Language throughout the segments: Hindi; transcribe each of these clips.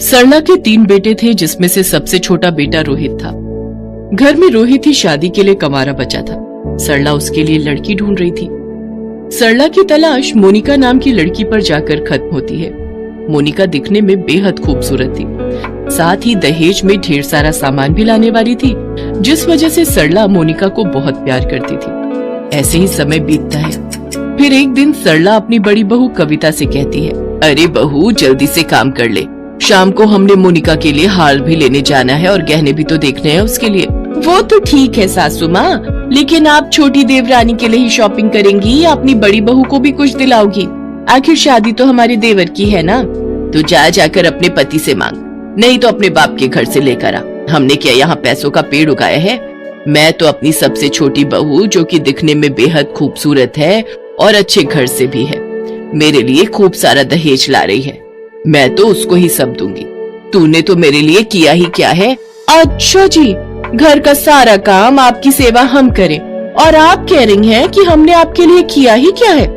सरला के 3 बेटे थे, जिसमें से सबसे छोटा बेटा रोहित था। घर में रोहित ही शादी के लिए कमारा बचा था। सरला उसके लिए लड़की ढूंढ रही थी। सरला की तलाश मोनिका नाम की लड़की पर जाकर खत्म होती है। मोनिका दिखने में बेहद खूबसूरत थी, साथ ही दहेज में ढेर सारा सामान भी लाने वाली थी, जिस वजह से सरला मोनिका को बहुत प्यार करती थी। ऐसे ही समय बीतता है। फिर एक दिन सरला अपनी बड़ी बहू कविता से कहती है, अरे बहू जल्दी से काम कर ले, शाम को हमने मोनिका के लिए हार भी लेने जाना है और गहने भी तो देखने हैं उसके लिए। वो तो ठीक है सासू माँ, लेकिन आप छोटी देवरानी के लिए ही शॉपिंग करेंगी या अपनी बड़ी बहू को भी कुछ दिलाओगी? आखिर शादी तो हमारे देवर की है ना। तो जाकर अपने पति से मांग, नहीं तो अपने बाप के घर से लेकर आ। हमने क्या यहाँ पैसों का पेड़ उगाया है? मैं तो अपनी सबसे छोटी बहू, जो कि दिखने में बेहद खूबसूरत है और अच्छे घर से भी है, मेरे लिए खूब सारा दहेज ला रही है। मैं तो उसको ही सब दूंगी। तूने तो मेरे लिए किया ही क्या है? अच्छा जी, घर का सारा काम आपकी सेवा हम करें और आप कह रही हैं कि हमने आपके लिए किया ही क्या है?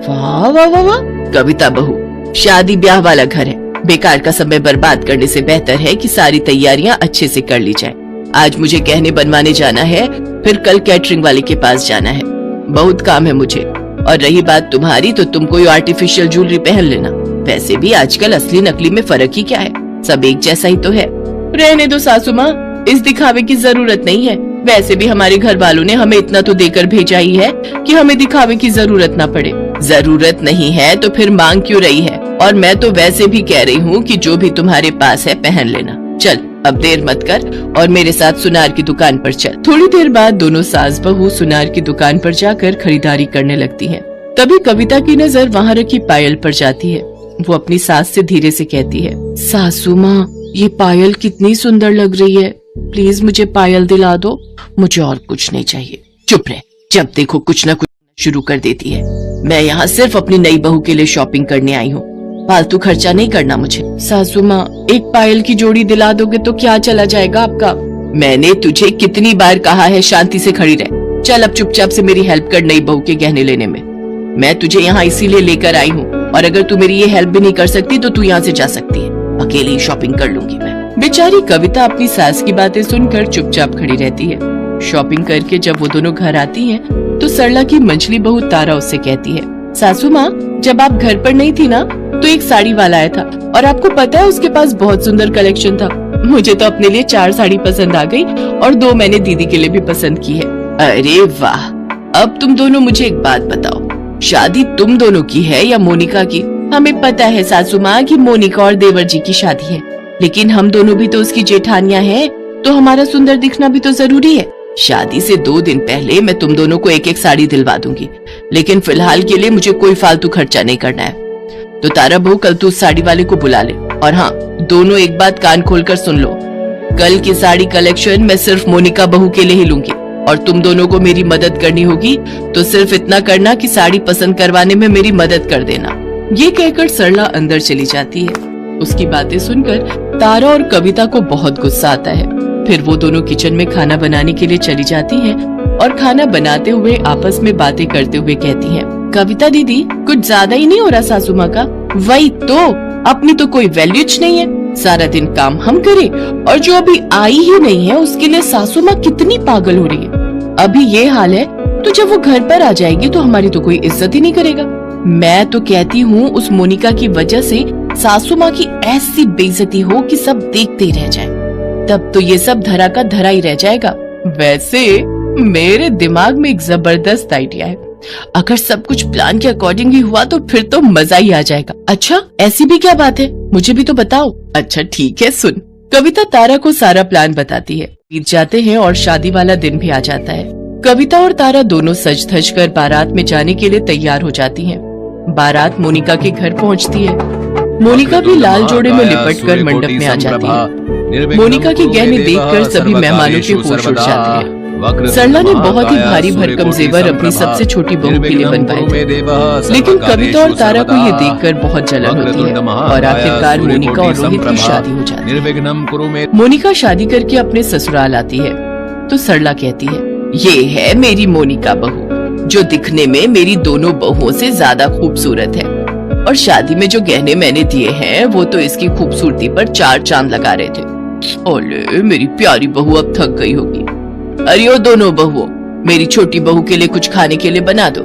वाह वाह वाह वाह। कविता बहू, शादी ब्याह वाला घर है, बेकार का समय बर्बाद करने से बेहतर है कि सारी तैयारियां अच्छे से कर ली जाए। आज मुझे गहने बनवाने जाना है, फिर कल कैटरिंग वाले के पास जाना है। बहुत काम है मुझे। और रही बात तुम्हारी, तो तुम कोई आर्टिफिशियल ज्वेलरी पहन लेना। वैसे भी आजकल असली नकली में फर्क ही क्या है, सब एक जैसा ही तो है। रहने दो सासू माँ, इस दिखावे की जरूरत नहीं है। वैसे भी हमारे घर वालों ने हमें इतना तो देकर भेजा ही है कि हमें दिखावे की जरूरत ना पड़े। जरूरत नहीं है तो फिर मांग क्यों रही है? और मैं तो वैसे भी कह रही हूँ कि जो भी तुम्हारे पास है पहन लेना। चल अब देर मत कर और मेरे साथ सुनार की दुकान पर चल। थोड़ी देर बाद दोनों सास बहू सुनार की दुकान पर जाकर खरीदारी करने लगती हैं। तभी कविता की नजर वहाँ रखी पायल पर जाती है। वो अपनी सास से धीरे से कहती है, सासू माँ, ये पायल कितनी सुंदर लग रही है, प्लीज मुझे पायल दिला दो। मुझे और कुछ नहीं चाहिए। चुप रह, जब देखो कुछ न कुछ शुरू कर देती है। मैं यहाँ सिर्फ अपनी नई बहू के लिए शॉपिंग करने आई हूँ, फालतू खर्चा नहीं करना मुझे। सासू माँ, एक पायल की जोड़ी दिला दोगे तो क्या चला जाएगा आपका? मैंने तुझे कितनी बार कहा है शांति से खड़ी रह। चल अब चुपचाप से मेरी हेल्प कर नई बहू के गहने लेने में। मैं तुझे यहाँ इसीलिए लेकर आई हूँ, और अगर तू मेरी ये हेल्प भी नहीं कर सकती तो तू यहाँ से जा सकती है। अकेले ही शॉपिंग कर लूंगी मैं। बेचारी कविता अपनी सास की बातें सुनकर चुपचाप खड़ी रहती है। शॉपिंग करके जब वो दोनों घर आती हैं, तो सरला की मंझली बहू तारा उससे कहती है, सासू माँ, जब आप घर पर नहीं थी ना, तो एक साड़ी वाला आया था और आपको पता है उसके पास बहुत सुंदर कलेक्शन था। मुझे तो अपने लिए 4 साड़ी पसंद आ गई और 2 मैंने दीदी के लिए भी पसंद की है। अरे वाह। अब तुम दोनों मुझे एक बात बताओ, शादी तुम दोनों की है या मोनिका की? हमें पता है सासू माँ कि मोनिका और देवर जी की शादी है, लेकिन हम दोनों भी तो उसकी जेठानियाँ हैं, तो हमारा सुंदर दिखना भी तो जरूरी है। शादी से 2 दिन पहले मैं तुम दोनों को एक साड़ी दिलवा दूंगी, लेकिन फिलहाल के लिए मुझे कोई फालतू खर्चा नहीं करना है। तो तारा बहू, कल तू उस साड़ी वाले को बुला ले। और हाँ, दोनों एक बात कान खोलकर सुन लो, कल की साड़ी कलेक्शन मैं सिर्फ मोनिका बहू के लिए ही लूंगी, और तुम दोनों को मेरी मदद करनी होगी तो सिर्फ इतना करना कि साड़ी पसंद करवाने में मेरी मदद कर देना। ये कहकर सरला अंदर चली जाती है। उसकी बातें सुनकर तारा और कविता को बहुत गुस्सा आता है। फिर वो दोनों किचन में खाना बनाने के लिए चली जाती हैं और खाना बनाते हुए आपस में बातें करते हुए कहती हैं, कविता दीदी, कुछ ज्यादा ही नहीं हो रहा सासू माँ का? वही तो, अपनी तो कोई वैल्यूज नहीं है, सारा दिन काम हम करें और जो अभी आई ही नहीं है उसके लिए सासू माँ कितनी पागल हो रही है। अभी ये हाल है तो जब वो घर पर आ जाएगी तो हमारी तो कोई इज्जत ही नहीं करेगा। मैं तो कहती हूँ उस मोनिका की वजह से सासू माँ की ऐसी बेइज्जती हो कि सब देखते ही रह जाए, तब तो ये सब धरा का धरा ही रह जाएगा। वैसे मेरे दिमाग में एक जबरदस्त आइडिया है, अगर सब कुछ प्लान के अकॉर्डिंग ही हुआ तो फिर तो मजा ही आ जाएगा। अच्छा, ऐसी भी क्या बात है, मुझे भी तो बताओ। अच्छा ठीक है, सुन। कविता तारा को सारा प्लान बताती है। बीत जाते हैं और शादी वाला दिन भी आ जाता है। कविता और तारा दोनों सज धज कर बारात में जाने के लिए तैयार हो जाती हैं। बारात मोनिका के घर पहुंचती है। मोनिका भी लाल जोड़े में लिपट कर मंडप में आ जाती है। मोनिका के गहने देखकर सभी मेहमानों के होश उड़ जाते हैं। सरला ने बहुत ही भारी भरकम जेवर अपनी सबसे छोटी बहू के लिए बनवाए थे, लेकिन कविता और तारा को ये देखकर बहुत जलन होती है और आखिरकार मोनिका और रोहित की शादी हो जाती है। मोनिका शादी करके अपने ससुराल आती है तो सरला कहती है, ये है मेरी मोनिका बहू, जो दिखने में मेरी दोनों बहुओं से ज्यादा खूबसूरत है। और शादी में जो गहने मैंने दिए हैं वो तो इसकी खूबसूरती पर 4 चांद लगा रहे थे। ओले मेरी प्यारी बहू अब थक गई होगी। अरे ओ दोनों बहुओं, मेरी छोटी बहू के लिए कुछ खाने के लिए बना दो,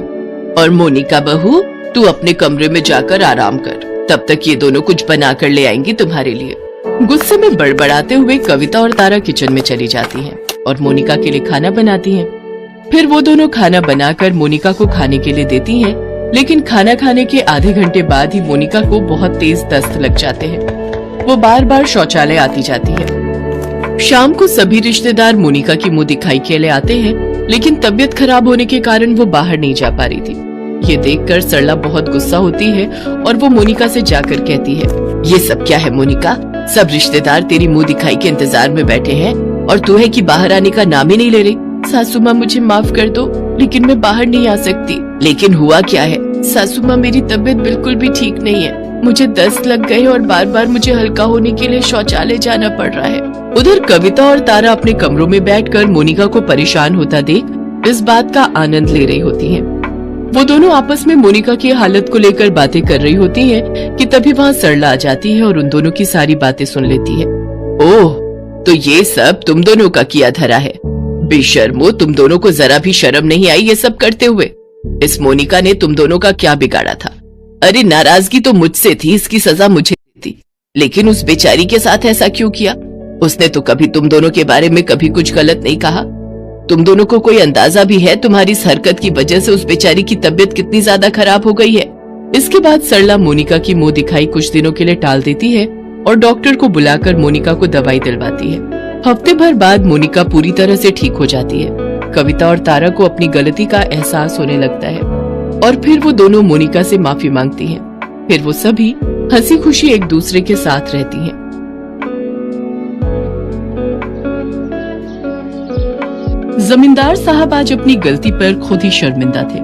और मोनिका बहू तू अपने कमरे में जाकर आराम कर, तब तक ये दोनों कुछ बना कर ले आएंगी तुम्हारे लिए। गुस्से में बड़बड़ाते हुए कविता और तारा किचन में चली जाती हैं और मोनिका के लिए खाना बनाती हैं। फिर वो दोनों खाना बनाकर मोनिका को खाने के लिए देती हैं, लेकिन खाना खाने के आधे घंटे बाद ही मोनिका को बहुत तेज दस्त लग जाते हैं। वो बार बार शौचालय आती जाती है। शाम को सभी रिश्तेदार मोनिका की मुंह दिखाई के लिए आते हैं, लेकिन तबीयत खराब होने के कारण वो बाहर नहीं जा पा रही थी। ये देखकर सरला बहुत गुस्सा होती है और वो मोनिका से जाकर कहती है, ये सब क्या है मोनिका? सब रिश्तेदार तेरी मुंह दिखाई के इंतजार में बैठे हैं और तू है कि बाहर आने का नाम ही नहीं ले रही। सासू माँ मुझे माफ कर दो, लेकिन मैं बाहर नहीं आ सकती। लेकिन हुआ क्या है? सासू माँ मेरी तबीयत बिल्कुल भी ठीक नहीं है, मुझे दस्त लग गए और बार बार मुझे हल्का होने के लिए शौचालय जाना पड़ रहा है। उधर कविता और तारा अपने कमरों में बैठकर मोनिका को परेशान होता देख इस बात का आनंद ले रही होती हैं। वो दोनों आपस में मोनिका की हालत को लेकर बातें कर रही होती हैं कि तभी वहाँ सरला आ जाती है और उन दोनों की सारी बातें सुन लेती है। ओह, तो ये सब तुम दोनों का किया धरा है। बेशर्मो, तुम दोनों को जरा भी शर्म नहीं आई ये सब करते हुए? इस मोनिका ने तुम दोनों का क्या बिगाड़ा था? अरे नाराजगी तो मुझसे थी, इसकी सजा मुझे थी, लेकिन उस बेचारी के साथ ऐसा क्यों किया? उसने तो कभी तुम दोनों के बारे में कभी कुछ गलत नहीं कहा। तुम दोनों को कोई अंदाजा भी है तुम्हारी इस हरकत की वजह से उस बेचारी की तबीयत कितनी ज्यादा खराब हो गई है? इसके बाद सरला मोनिका की मुंह दिखाई कुछ दिनों के लिए टाल देती है और डॉक्टर को बुलाकर मोनिका को दवाई दिलवाती है। हफ्ते भर बाद मोनिका पूरी तरह से ठीक हो जाती है। कविता और तारा को अपनी गलती का एहसास होने लगता है और फिर वो दोनों मोनिका से माफी मांगती हैं। फिर वो सभी हंसी खुशी एक दूसरे के साथ रहती हैं। जमींदार साहब आज अपनी गलती पर खुद ही शर्मिंदा थे।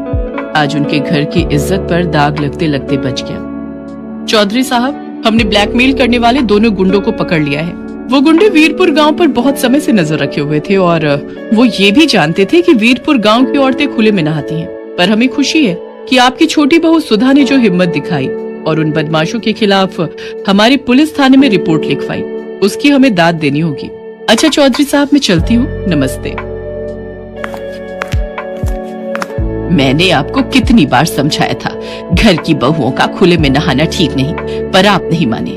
आज उनके घर की इज्जत पर दाग लगते लगते बच गया। चौधरी साहब, हमने ब्लैकमेल करने वाले दोनों गुंडों को पकड़ लिया है। वो गुंडे वीरपुर गांव पर बहुत समय से नजर रखे हुए थे और वो ये भी जानते थे कि वीरपुर गांव की औरतें खुले में नहाती हैं। पर हमें खुशी है कि आपकी छोटी बहू सुधा ने जो हिम्मत दिखाई और उन बदमाशों के खिलाफ हमारी पुलिस थाने में रिपोर्ट लिखवाई, उसकी हमें दाद देनी होगी। अच्छा चौधरी साहब, मैं चलती हूँ, नमस्ते। मैंने आपको कितनी बार समझाया था, घर की बहुओं का खुले में नहाना ठीक नहीं, पर आप नहीं माने।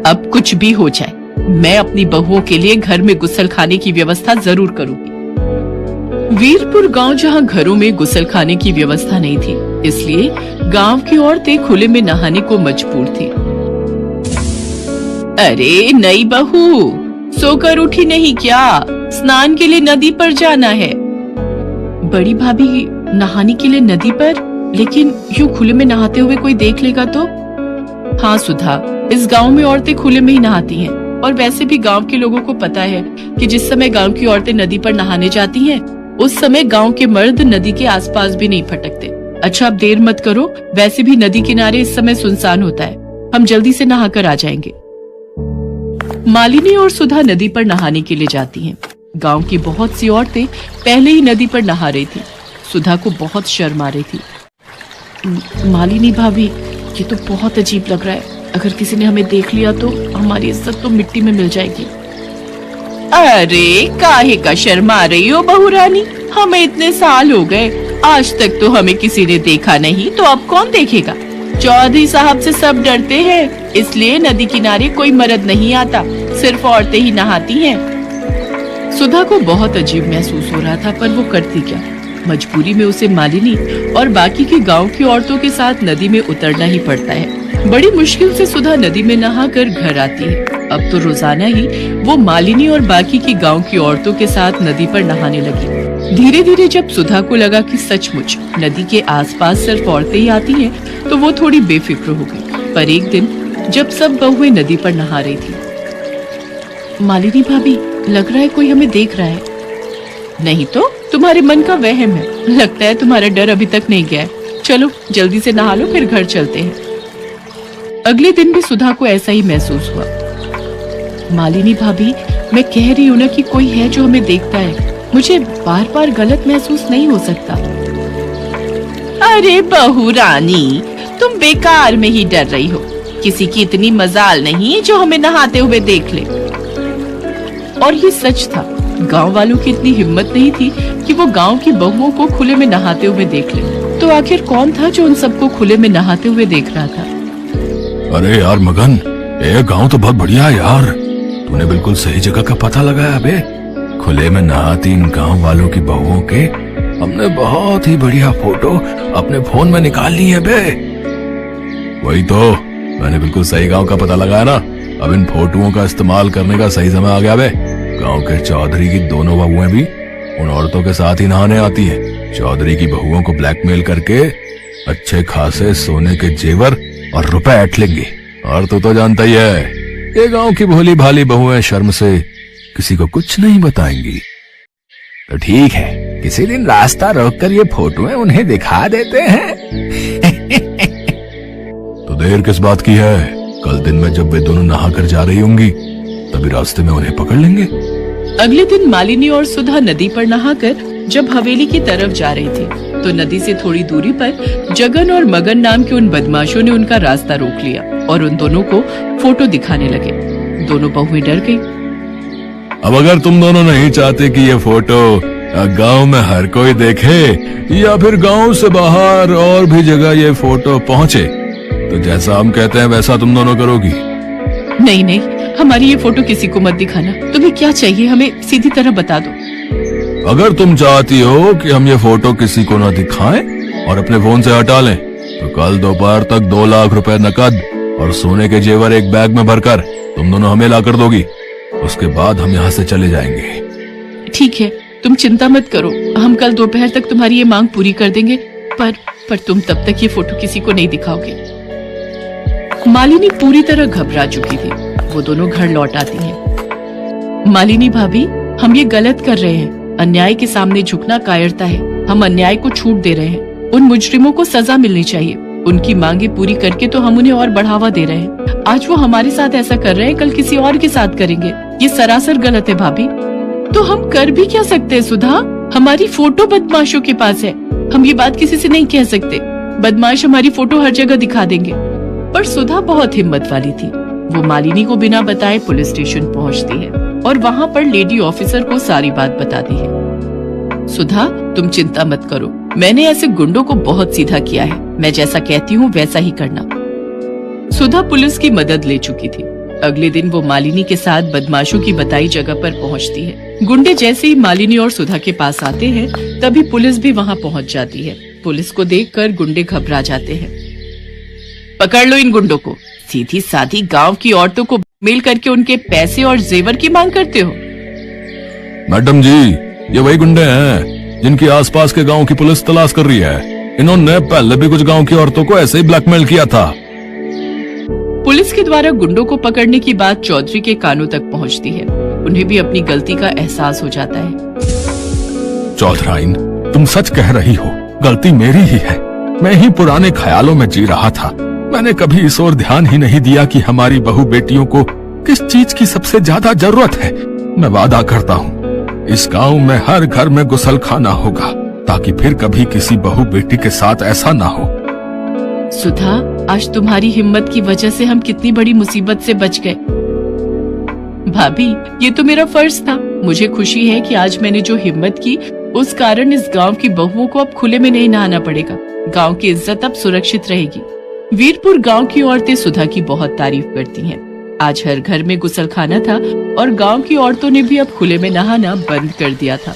अब कुछ भी हो जाए, मैं अपनी बहुओं के लिए घर में गुसल खाने की व्यवस्था जरूर करूंगी। वीरपुर गांव जहां घरों में गुसल खाने की व्यवस्था नहीं थी, इसलिए गांव की औरतें खुले में नहाने को मजबूर थी। अरे नई बहू, सोकर उठी नहीं क्या? स्नान के लिए नदी पर जाना है। बड़ी भाभी, नहाने के लिए नदी पर? लेकिन यूं खुले में नहाते हुए कोई देख लेगा तो? हाँ सुधा, इस गांव में औरतें खुले में ही नहाती हैं और वैसे भी गांव के लोगों को पता है कि जिस समय गांव की औरतें नदी पर नहाने जाती हैं, उस समय गांव के मर्द नदी के आसपास भी नहीं फटकते। अच्छा अब देर मत करो, वैसे भी नदी किनारे इस समय सुनसान होता है, हम जल्दी से नहाकर आ जाएंगे। मालिनी और सुधा नदी पर नहाने के लिए जाती हैं। गांव की बहुत सी औरतें पहले ही नदी पर नहा रही थी। सुधा को बहुत शर्म आ रही थी। मालिनी भाभी, ये तो बहुत अजीब लग रहा है, अगर किसी ने हमें देख लिया तो हमारी इज्जत तो मिट्टी में मिल जाएगी। अरे काहे का शर्मा रही हो बहू रानी? हमें इतने साल हो गए, आज तक तो हमें किसी ने देखा नहीं, तो अब कौन देखेगा? चौधरी साहब से सब डरते हैं, इसलिए नदी किनारे कोई मर्द नहीं आता, सिर्फ औरतें ही नहाती हैं। सुधा को बहुत अजीब महसूस हो रहा था, पर वो करती क्या? मजबूरी में उसे मालिनी और बाकी की गांव की औरतों के साथ नदी में उतरना ही पड़ता है। बड़ी मुश्किल से सुधा नदी में नहाकर घर आती है। अब तो रोजाना ही वो मालिनी और बाकी की गांव की औरतों के साथ नदी पर नहाने लगी। धीरे धीरे जब सुधा को लगा कि सचमुच नदी के आसपास सिर्फ औरतें ही आती हैं, तो वो थोड़ी बेफिक्र हो गई। पर एक दिन जब सब बहुएं नदी पर नहा रही थी, मालिनी भाभी, लग रहा है कोई हमें देख रहा है। नहीं तो तुम्हारे मन का वहम है, लगता है तुम्हारा डर अभी तक नहीं गया है। चलो जल्दी से नहा लो, फिर घर चलते हैं। अगले दिन भी सुधा को ऐसा ही महसूस हुआ। मालिनी भाभी, मैं कह रही हूँ ना कि कोई है जो हमें देखता है, मुझे बार बार गलत महसूस नहीं हो सकता। अरे बहू रानी, तो तुम बेकार में ही डर रही हो। किसी की इतनी मजाल नहीं जो हमें नहाते हुए देख ले। और ये सच था। गांव वालों की इतनी हिम्मत नहीं थी कि वो गांव की बहुओं को खुले में नहाते हुए देख ले। तो आखिर कौन था जो उन सबको खुले में नहाते हुए देख रहा था? अरे यार मगन, ये गांव तो बहुत बढ़िया है यार। तूने बिल्कुल सही जगह का पता लगाया बे। खुले में नहाती इन गांव वालों की बहुओं के हमने बहुत ही बढ़िया फोटो अपने फोन में निकाल ली है बे। वही तो, मैंने बिल्कुल सही गांव का पता लगाया ना। अब इन फोटोओं का इस्तेमाल करने का सही समय आ गया बे। गांव के चौधरी की दोनों बहुएं भी उन औरतों के साथ ही नहाने आती हैं। चौधरी की बहुओं को ब्लैकमेल करके अच्छे खासे सोने के जेवर और रुपए ऐंठ लेंगी। और तू तो जानता ही है, ये गांव की भोली भाली बहुएं शर्म से किसी को कुछ नहीं बताएंगी। तो ठीक है, किसी दिन रास्ता रोककर ये फोटोएं उन्हें दिखा देते हैं। तो देर किस बात की है? कल दिन में जब वे दोनों नहा कर जा रही होंगी तभी रास्ते में उन्हें पकड़ लेंगे। अगले दिन मालिनी और सुधा नदी पर नहाकर जब हवेली की तरफ जा रही थी तो नदी से थोड़ी दूरी पर जगन और मगन नाम के उन बदमाशों ने उनका रास्ता रोक लिया और उन दोनों को फोटो दिखाने लगे। दोनों बहुएं डर गईं। अब अगर तुम दोनों नहीं चाहते कि ये फोटो गांव में हर कोई देखे या फिर गांव से बाहर और भी जगह ये फोटो पहुंचे, तो जैसा हम कहते हैं वैसा तुम दोनों करोगी? नहीं नहीं, हमारी ये फोटो किसी को मत दिखाना। तुम्हें क्या चाहिए हमें सीधी तरह बता दो। अगर तुम चाहती हो कि हम ये फोटो किसी को न दिखाएं और अपने फोन से हटा लें, तो कल दोपहर तक 2 लाख रुपए नकद और सोने के जेवर एक बैग में भरकर तुम दोनों हमें ला कर दोगी। उसके बाद हम यहाँ से चले जाएंगे। ठीक है, तुम चिंता मत करो। हम कल दोपहर तक तुम्हारी ये मांग पूरी कर देंगे। पर तुम तब तक ये फोटो किसी को नहीं दिखाओगे। मालिनी पूरी तरह घबरा चुकी थी। वो दोनों घर लौट आती हैं। मालिनी भाभी, हम ये गलत कर रहे हैं। अन्याय के सामने झुकना कायरता है। हम अन्याय को छूट दे रहे हैं। उन मुजरिमों को सजा मिलनी चाहिए। उनकी मांगे पूरी करके तो हम उन्हें और बढ़ावा दे रहे हैं। आज वो हमारे साथ ऐसा कर रहे हैं, कल किसी और के साथ करेंगे। ये सरासर गलत है भाभी। तो हम कर भी क्या सकते हैं सुधा? हमारी फोटो बदमाशों के पास है। हम ये बात किसी से नहीं कह सकते। बदमाश हमारी फोटो हर जगह दिखा देंगे। पर सुधा बहुत हिम्मत वाली थी। वो मालिनी को बिना बताए पुलिस स्टेशन पहुंचती है और वहाँ पर लेडी ऑफिसर को सारी बात बताती है। सुधा, तुम चिंता मत करो। मैंने ऐसे गुंडों को बहुत सीधा किया है। मैं जैसा कहती हूँ वैसा ही करना। सुधा पुलिस की मदद ले चुकी थी। अगले दिन वो मालिनी के साथ बदमाशों की बताई जगह पर पहुंचती है। गुंडे जैसे ही मालिनी और सुधा के पास आते हैं तभी पुलिस भी वहाँ पहुँच जाती है। पुलिस को देखकर गुंडे घबरा जाते हैं। पकड़ लो इन गुंडों को। सीधी साधी गांव की औरतों को मेल करके उनके पैसे और जेवर की मांग करते हो। मैडम जी, ये वही गुंडे हैं जिनकी आसपास के गांव की पुलिस तलाश कर रही है। इन्होंने पहले भी कुछ गांव की औरतों को ऐसे ही ब्लैकमेल किया था। पुलिस के द्वारा गुंडों को पकड़ने की बात चौधरी के कानों तक पहुंचती है। उन्हें भी अपनी गलती का एहसास हो जाता है। चौधराइन, तुम सच कह रही हो। गलती मेरी ही है। मैं ही पुराने ख्यालों में जी रहा था। मैंने कभी इस ओर ध्यान ही नहीं दिया कि हमारी बहू बेटियों को किस चीज की सबसे ज्यादा जरूरत है। मैं वादा करता हूँ इस गांव में हर घर में गुसलखाना होगा, ताकि फिर कभी किसी बहू बेटी के साथ ऐसा ना हो। सुधा, आज तुम्हारी हिम्मत की वजह से हम कितनी बड़ी मुसीबत से बच गए। भाभी, ये तो मेरा फर्ज था। मुझे खुशी है कि आज मैंने जो हिम्मत की उस कारण इस गांव की बहुओं को अब खुले में नहीं नहाना पड़ेगा। गांव की इज्जत अब सुरक्षित रहेगी। वीरपुर गांव की औरतें सुधा की बहुत तारीफ करती हैं। आज हर घर में गुसलखाना था और गांव की औरतों ने भी अब खुले में नहाना बंद कर दिया था।